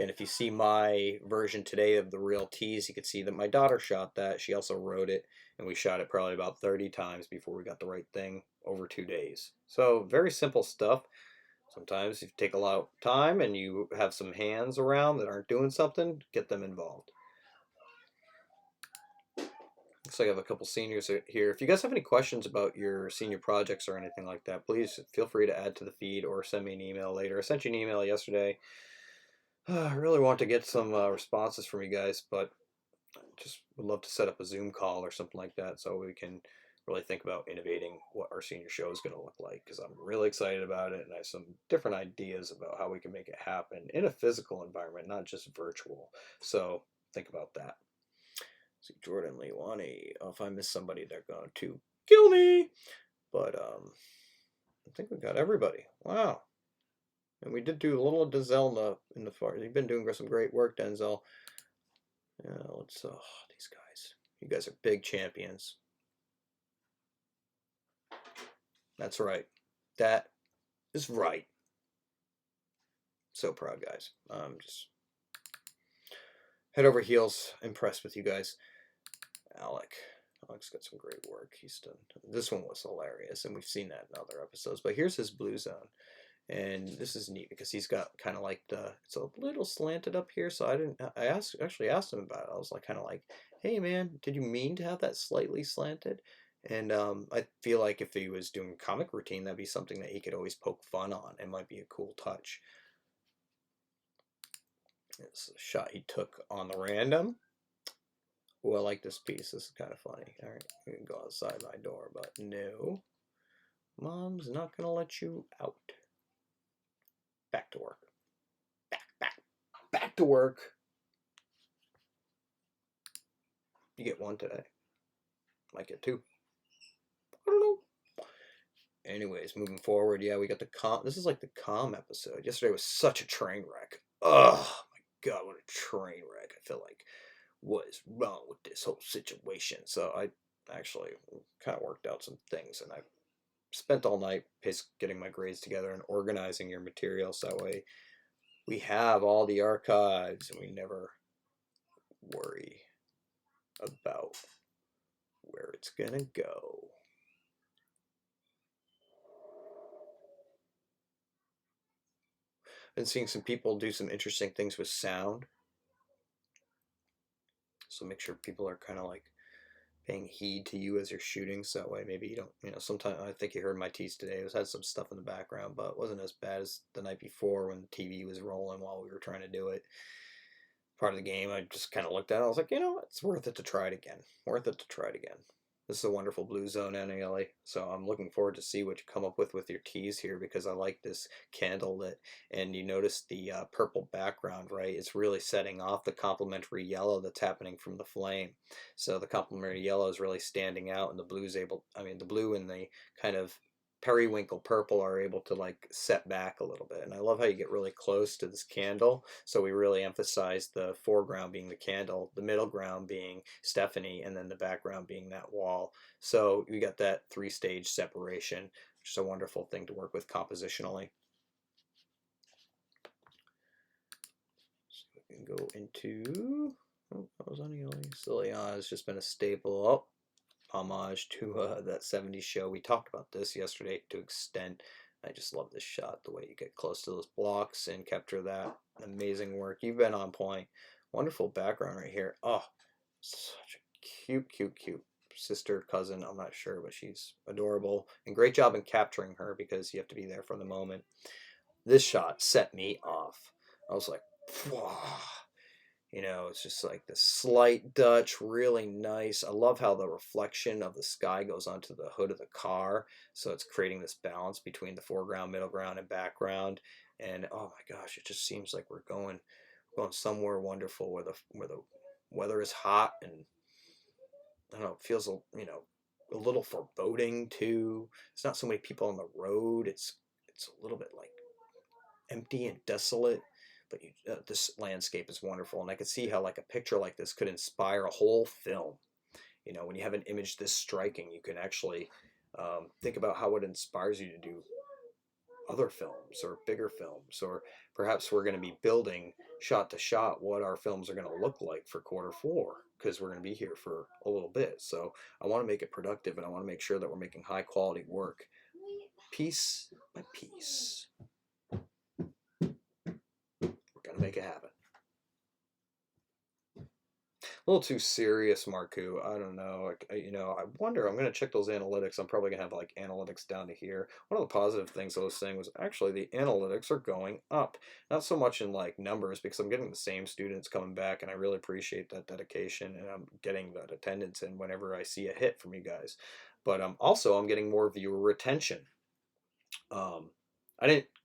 And if you see my version today of the real tease, you could see that my daughter shot that. She also wrote it, and we shot it probably about 30 times before we got the right thing over 2 days. So very simple stuff. Sometimes you take a lot of time and you have some hands around that aren't doing something, get them involved. Looks like I have a couple seniors here. If you guys have any questions about your senior projects or anything like that, please feel free to add to the feed or send me an email later. I sent you an email yesterday. I really want to get some responses from you guys, but just would love to set up a Zoom call or something like that so we can really think about innovating what our senior show is going to look like, because I'm really excited about it, and I have some different ideas about how we can make it happen in a physical environment, not just virtual. So think about that. See, Jordan Leewani. If I miss somebody, they're going to kill me. But I think we got everybody. Wow. And we did do a little of Denzel in the far. You've been doing some great work, Denzel. Yeah, let's these guys. You guys are big champions. That's right. That is right. So proud, guys. I'm just head over heels impressed with you guys. Alex got some great work. He's done. This one was hilarious, and we've seen that in other episodes. But here's his blue zone, and this is neat because he's got kind of like it's a little slanted up here. So I actually asked him about it. I was like, kind of like, hey man, did you mean to have that slightly slanted? And I feel like if he was doing a comic routine, that'd be something that he could always poke fun on. It might be a cool touch. It's a shot he took on the random. Oh, I like this piece. This is kind of funny. All right, you can go outside my door, but no. Mom's not going to let you out. Back to work. Back to work. You get one today. Might get two. I don't know. Anyways, moving forward, yeah, we got the calm. This is like the calm episode. Yesterday was such a train wreck. Oh my God, what a train wreck. I feel like, what is wrong with this whole situation? So I actually kind of worked out some things, and I spent all night getting my grades together and organizing your material, so that way we have all the archives and we never worry about where it's gonna go. Been seeing some people do some interesting things with sound, so make sure people are kind of like paying heed to you as you're shooting, so that way maybe you don't, sometimes I think you heard my tease today. It had some stuff in the background, but it wasn't as bad as the night before when the TV was rolling while we were trying to do it. Part of the game, I just kind of looked at it. I was like, it's worth it to try it again. Worth it to try it again. This is a wonderful blue zone NALA, so I'm looking forward to see what you come up with your teas here, because I like this candle lit, and you notice the purple background, right? It's really setting off the complementary yellow that's happening from the flame. So the complementary yellow is really standing out, and the the blue and the kind of periwinkle purple are able to like set back a little bit. And I love how you get really close to this candle, so we really emphasize the foreground being the candle, the middle ground being Stephanie, and then the background being that wall. So we got that 3-stage separation, which is a wonderful thing to work with compositionally. So we can go into, that was uneasy. Cilion has just been a staple. Homage to that 70s show. We talked about this yesterday to extent. I just love this shot, the way you get close to those blocks and capture that. Amazing work. You've been on point. Wonderful background right here. Oh, such a cute sister, cousin, I'm not sure, but she's adorable. And great job in capturing her, because you have to be there for the moment. This shot set me off. I was like, wow. It's just like the slight Dutch, really nice. I love how the reflection of the sky goes onto the hood of the car, so it's creating this balance between the foreground, middle ground, and background. And oh my gosh, it just seems like we're going somewhere wonderful where the weather is hot, and I don't know, it feels a little foreboding too. It's not so many people on the road. It's a little bit like empty and desolate. But this landscape is wonderful, and I could see how like a picture like this could inspire a whole film. When you have an image this striking, you can actually think about how it inspires you to do other films or bigger films, or perhaps we're going to be building shot to shot what our films are going to look like for Q4, because we're going to be here for a little bit. So I want to make it productive, and I want to make sure that we're making high quality work, piece by piece. Gonna make it happen. A little too serious, Marcoux. I don't know. I wonder. I'm gonna check those analytics. I'm probably gonna have like analytics down to here. One of the positive things I was saying was actually the analytics are going up. Not so much in like numbers, because I'm getting the same students coming back, and I really appreciate that dedication, and I'm getting that attendance in whenever I see a hit from you guys. But also I'm getting more viewer retention. I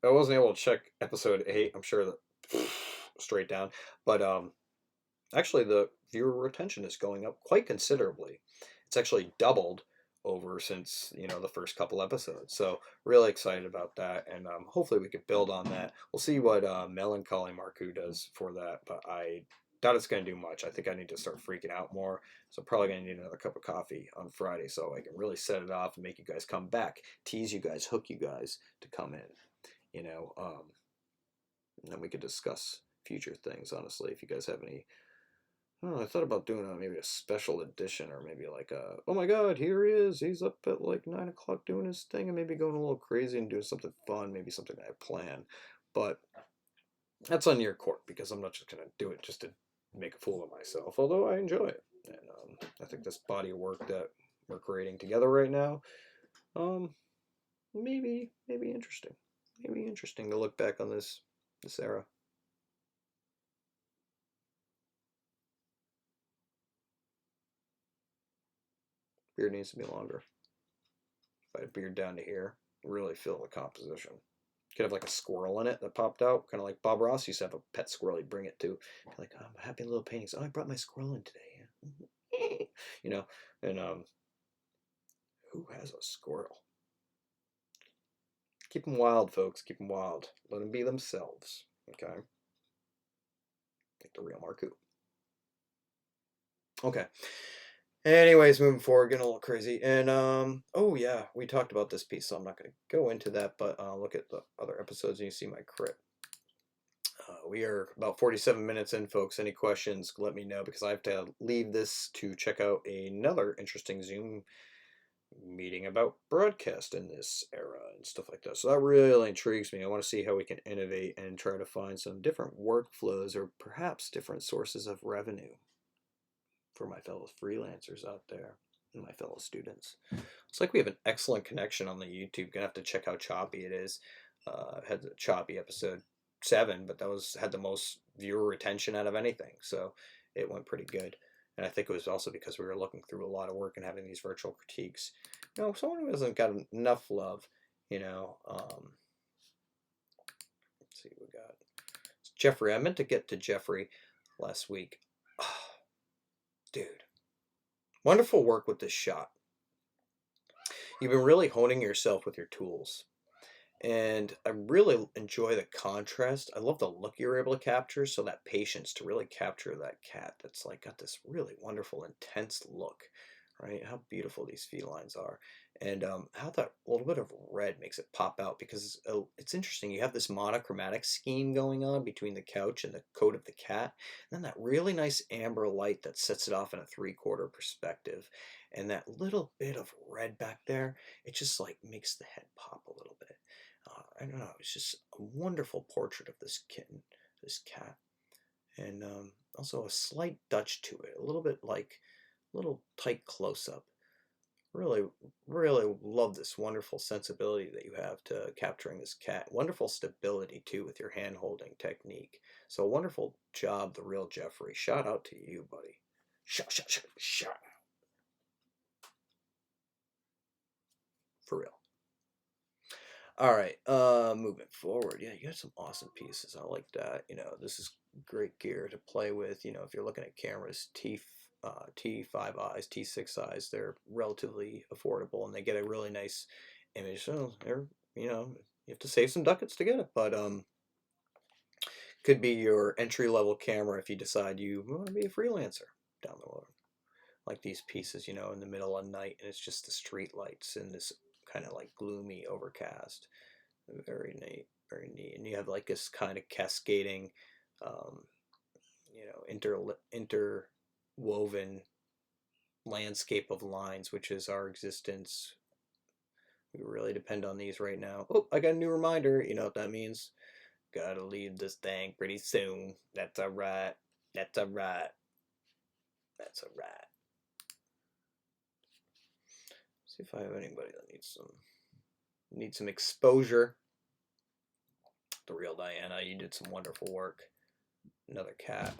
wasn't able to check episode 8. I'm sure that straight down, but actually the viewer retention is going up quite considerably. It's actually doubled over since the first couple episodes. So really excited about that, and hopefully we could build on that. We'll see what Melancholy Marcoux does for that, but I doubt it's going to do much. I think I need to start freaking out more. So probably going to need another cup of coffee on Friday so I can really set it off and make you guys come back, tease you guys, hook you guys to come in. And then we could discuss future things. Honestly, if you guys have any. I thought about doing maybe a special edition, or maybe like oh my god, here he is, he's up at like 9 o'clock doing his thing, and maybe going a little crazy and doing something fun, maybe something I plan. But that's on your court, because I'm not just going to do it just to make a fool of myself, although I enjoy it. And I think this body of work that we're creating together right now, maybe interesting. Maybe interesting to look back on this era. Beard needs to be longer. If I had a beard down to here, really feel the composition. Could have like a squirrel in it that popped out, kind of like Bob Ross used to have a pet squirrel. He'd bring it to, like, oh, happy little paintings. Oh, I brought my squirrel in today. And who has a squirrel? Keep them wild, folks. Keep them wild. Let them be themselves. Okay. Like the real Marcoux. Okay. Anyways, moving forward, getting a little crazy. And, oh yeah, we talked about this piece, so I'm not going to go into that, but look at the other episodes and you see my crit. We are about 47 minutes in, folks. Any questions, let me know, because I have to leave this to check out another interesting Zoom meeting about broadcast in this era and stuff like that. So that really intrigues me. I want to see how we can innovate and try to find some different workflows, or perhaps different sources of revenue for my fellow freelancers out there and my fellow students. It's like we have an excellent connection on the YouTube. Gonna have to check how choppy it is. Had the choppy episode 7, but that had the most viewer retention out of anything, so it went pretty good. And I think it was also because we were looking through a lot of work and having these virtual critiques. Someone who hasn't got enough love, let's see what we got. It's Jeffrey. I meant to get to Jeffrey last week. Dude, wonderful work with this shot. You've been really honing yourself with your tools, and I really enjoy the contrast. I love the look you're able to capture. So that patience to really capture that cat that's like got this really wonderful, intense look, right? How beautiful these felines are, and how that little bit of red makes it pop out, because it's interesting. You have this monochromatic scheme going on between the couch and the coat of the cat, and then that really nice amber light that sets it off in a 3/4 perspective, and that little bit of red back there, it just like makes the head pop a little bit. I don't know. It's just a wonderful portrait of this kitten, this cat, and also a slight Dutch to it, a little bit like little tight close-up. Really, really love this wonderful sensibility that you have to capturing this cat. Wonderful stability too with your hand-holding technique. So wonderful job, the real Jeffrey. Shout out to you, buddy. Shout out. For real. All right, moving forward. Yeah, you got some awesome pieces. I like that. This is great gear to play with. If you're looking at cameras, T5 eyes, T6 eyes, they're relatively affordable, and they get a really nice image. So they're, you have to save some ducats to get it, but could be your entry-level camera if you decide you want to be a freelancer down the road. Like these pieces, in the middle of night, and it's just the street lights and this kind of like gloomy overcast. Very neat, very neat. And you have like this kind of cascading, interwoven landscape of lines, which is our existence. We really depend on these right now. Oh, I got a new reminder. You know what that means? Gotta leave this thing pretty soon. That's alright. That's alright. That's alright. See if I have anybody that needs some exposure. The real Diana, you did some wonderful work. Another cat.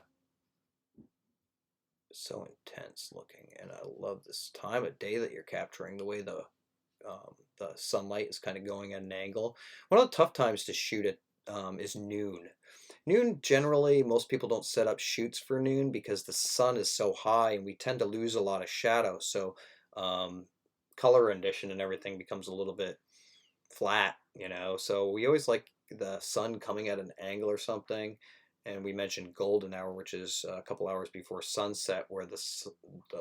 so intense looking, and I love this time of day that you're capturing, the way the sunlight is kind of going at an angle. One of the tough times to shoot it is noon. Noon, generally, most people don't set up shoots for noon because the sun is so high and we tend to lose a lot of shadow. So color rendition and everything becomes a little bit flat, you know. So we always like the sun coming at an angle or something. And we mentioned golden hour, which is a couple hours before sunset, where the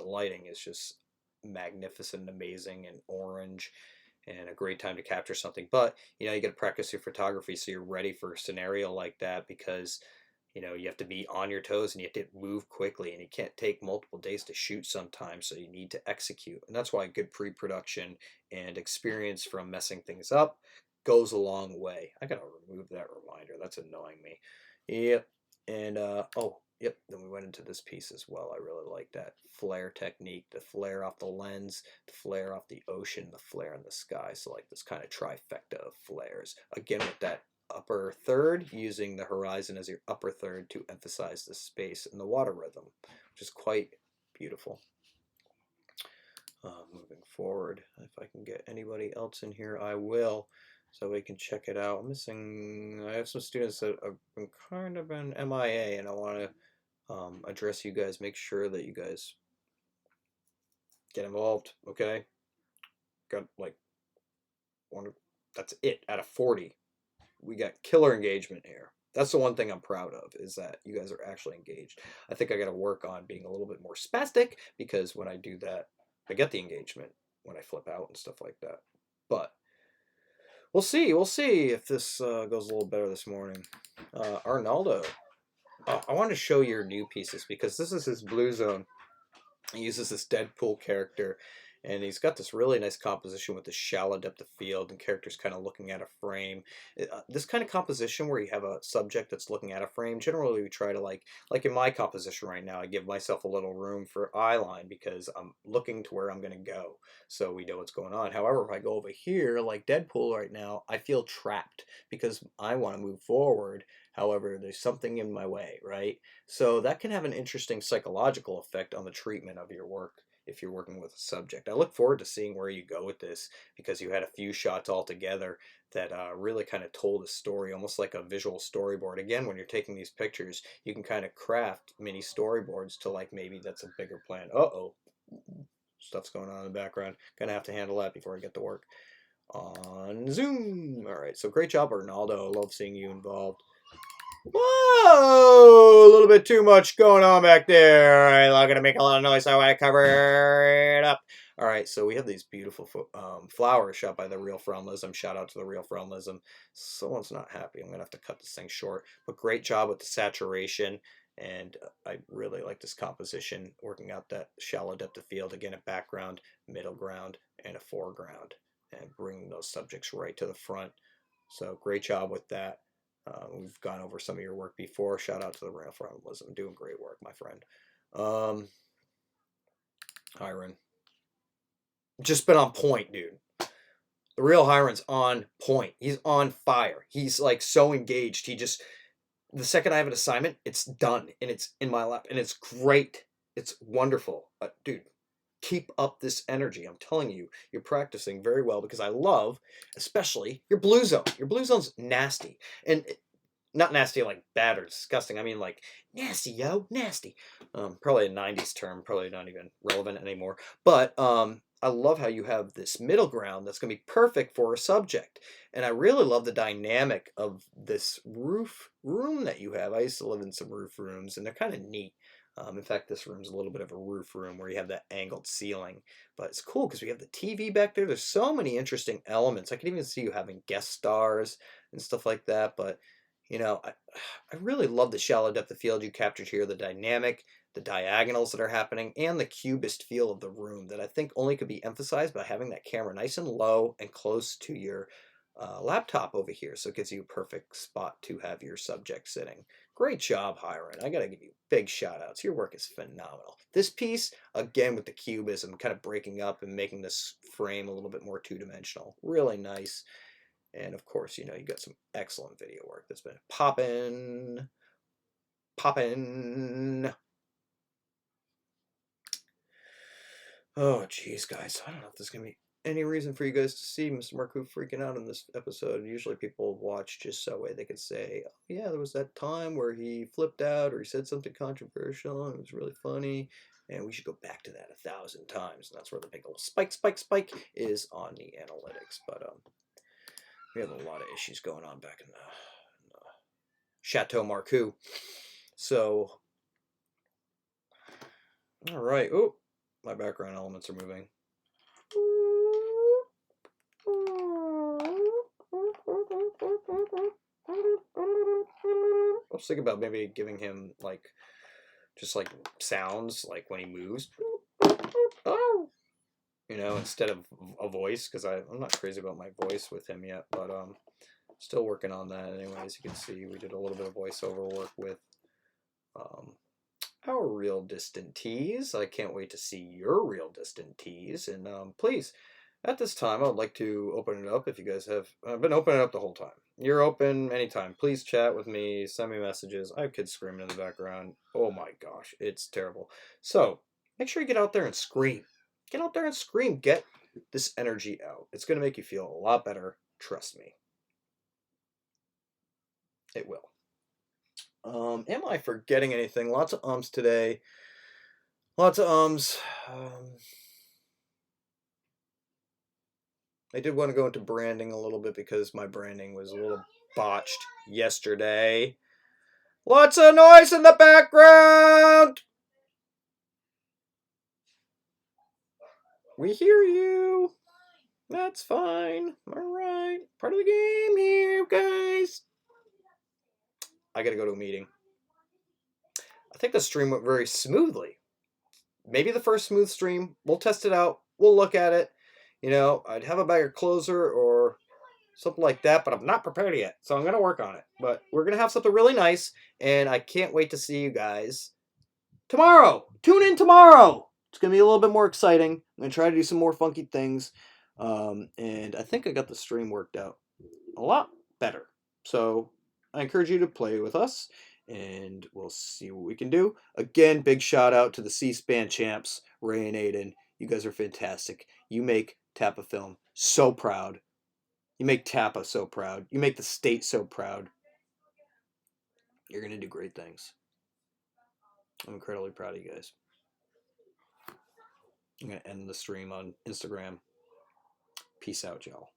lighting is just magnificent and amazing and orange and a great time to capture something. But you know, you got to practice your photography so you're ready for a scenario like that, because you know you have to be on your toes and you have to move quickly, and you can't take multiple days to shoot sometimes, so you need to execute. And that's why good pre-production and experience from messing things up goes a long way. I gotta remove that reminder, that's annoying me. Yep. And oh yep, then we went into this piece as well. I really like that flare technique, the flare off the lens, the flare off the ocean, the flare in the sky. So like this kind of trifecta of flares. Again, with that upper third, using the horizon as your upper third to emphasize the space and the water rhythm, which is quite beautiful. Moving forward, if I can get anybody else in here, I will, so we can check it out. I have some students that have been kind of been MIA, and I want to address you guys, make sure that you guys get involved, okay? Got like that's it out of 40. We got killer engagement here. That's the one thing I'm proud of, is that you guys are actually engaged. I think I got to work on being a little bit more spastic, because when I do that, I get the engagement when I flip out and stuff like that. But we'll see. We'll see if this goes a little better this morning. Arnaldo, I want to show your new pieces, because this is his blue zone. He uses this Deadpool character, and he's got this really nice composition with the shallow depth of field and characters kind of looking at a frame. This kind of composition where you have a subject that's looking at a frame, generally we try to like in my composition right now, I give myself a little room for eye line because I'm looking to where I'm going to go, so we know what's going on. However, if I go over here like Deadpool right now, I feel trapped because I want to move forward. However, there's something in my way, right? So that can have an interesting psychological effect on the treatment of your work if you're working with a subject. I look forward to seeing where you go with this, because you had a few shots all together that really kind of told a story, almost like a visual storyboard. Again, when you're taking these pictures, you can kind of craft mini storyboards to, like, maybe that's a bigger plan. Uh-oh, stuff's going on in the background. Gonna have to handle that before I get to work on Zoom. All right, so great job, Arnaldo. I love seeing you involved. Whoa, a little bit too much going on back there. All right, I'm going to make a lot of noise, so I cover it up. All right, so we have these beautiful flowers shot by the Real Fromlism. Shout out to the Real Fromlism. Someone's not happy. I'm going to have to cut this thing short. But great job with the saturation, and I really like this composition, working out that shallow depth of field. Again, a background, middle ground, and a foreground, and bringing those subjects right to the front. So great job with that. We've gone over some of your work before. Shout out to the Real Fromlism. Doing great work, my friend. Hiron. Just been on point, dude. The real Hiron's on point. He's on fire. He's like so engaged. The second I have an assignment, it's done and it's in my lap and it's great. It's wonderful. Dude, keep up this energy. I'm telling you, you're practicing very well, because I love, especially, your blue zone. Your blue zone's nasty. And not nasty like bad or disgusting. I mean like nasty, yo, nasty. Probably a 90s term, probably not even relevant anymore. But I love how you have this middle ground that's going to be perfect for a subject. And I really love the dynamic of this roof room that you have. I used to live in some roof rooms, and they're kind of neat. In fact, this room's a little bit of a roof room where you have that angled ceiling. But it's cool because we have the TV back there. There's so many interesting elements. I can even see you having guest stars and stuff like that. But, you know, I really love the shallow depth of field you captured here, the dynamic, the diagonals that are happening, and the cubist feel of the room that I think only could be emphasized by having that camera nice and low and close to your laptop over here, so it gives you a perfect spot to have your subject sitting. Great job, Hiron. I gotta give you big shout outs. Your work is phenomenal. This piece, again with the cubism, kind of breaking up and making this frame a little bit more two-dimensional. Really nice. And of course, you know, you got some excellent video work that's been popping. Oh, jeez, guys. I don't know if there's going to be any reason for you guys to see Mr. Marcoux freaking out in this episode. Usually people watch just so way they could say, oh, yeah, there was that time where he flipped out or he said something controversial and it was really funny. And we should go back to that 1,000 times. And that's where the big old spike is on the analytics. But we have a lot of issues going on back in the Chateau Marcoux. So, all right. Oh, my background elements are moving. I was thinking about maybe giving him like just like sounds like when he moves, you know, instead of a voice, because I'm not crazy about my voice with him yet, but still working on that. Anyways, you can see we did a little bit of voiceover work with our real distant teas. I can't wait to see your real distant teas, and please. At this time, I would like to open it up. If you guys have, I've been opening it up the whole time. You're open anytime. Please chat with me. Send me messages. I have kids screaming in the background. Oh my gosh, it's terrible. So make sure you get out there and scream. Get out there and scream. Get this energy out. It's going to make you feel a lot better. Trust me. It will. Am I forgetting anything? Lots of ums today. Lots of ums. I did want to go into branding a little bit because my branding was a little botched yesterday. Lots of noise in the background! We hear you. That's fine. Alright. Part of the game here, guys. I gotta go to a meeting. I think the stream went very smoothly. Maybe the first smooth stream. We'll test it out. We'll look at it. You know, I'd have a bagger closer or something like that, but I'm not prepared yet, so I'm going to work on it. But we're going to have something really nice, and I can't wait to see you guys tomorrow. Tune in tomorrow. It's going to be a little bit more exciting. I'm going to try to do some more funky things, and I think I got the stream worked out a lot better. So I encourage you to play with us, and we'll see what we can do. Again, big shout out to the C-SPAN champs, Ray and Aiden. You guys are fantastic. You make Tappa Film so proud. You make Tappa so proud. You make the state so proud. You're going to do great things. I'm incredibly proud of you guys. I'm going to end the stream on Instagram. Peace out, y'all.